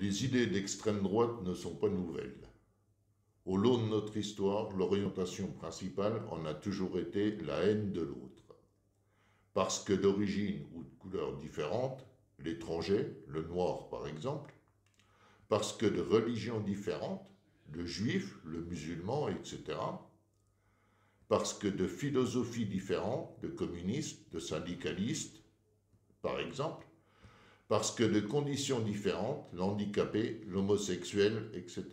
Les idées d'extrême droite ne sont pas nouvelles. Au long de notre histoire, l'orientation principale en a toujours été la haine de l'autre. Parce que d'origine ou de couleur différente, l'étranger, le noir par exemple, parce que de religion différente, le juif, le musulman, etc., parce que de philosophie différente, de communistes, de syndicalistes, par exemple, parce que de conditions différentes, l'handicapé, l'homosexuel, etc.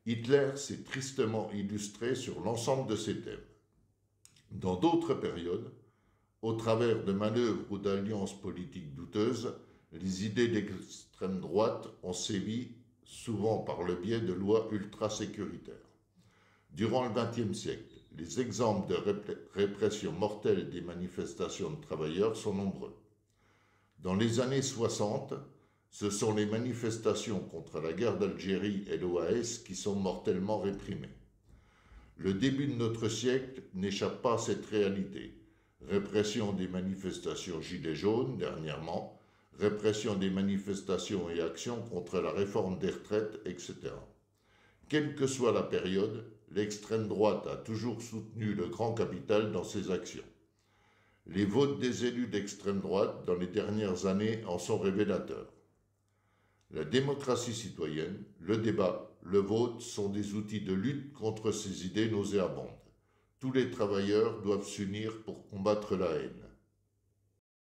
Hitler s'est tristement illustré sur l'ensemble de ces thèmes. Dans d'autres périodes, au travers de manœuvres ou d'alliances politiques douteuses, les idées d'extrême droite ont sévi, souvent par le biais de lois ultra-sécuritaires. Durant le XXe siècle, les exemples de répression mortelle des manifestations de travailleurs sont nombreux. Dans les années 60, ce sont les manifestations contre la guerre d'Algérie et l'OAS qui sont mortellement réprimées. Le début de notre siècle n'échappe pas à cette réalité. Répression des manifestations gilets jaunes dernièrement, répression des manifestations et actions contre la réforme des retraites, etc. Quelle que soit la période, l'extrême droite a toujours soutenu le grand capital dans ses actions. Les votes des élus d'extrême droite dans les dernières années en sont révélateurs. La démocratie citoyenne, le débat, le vote sont des outils de lutte contre ces idées nauséabondes. Tous les travailleurs doivent s'unir pour combattre la haine.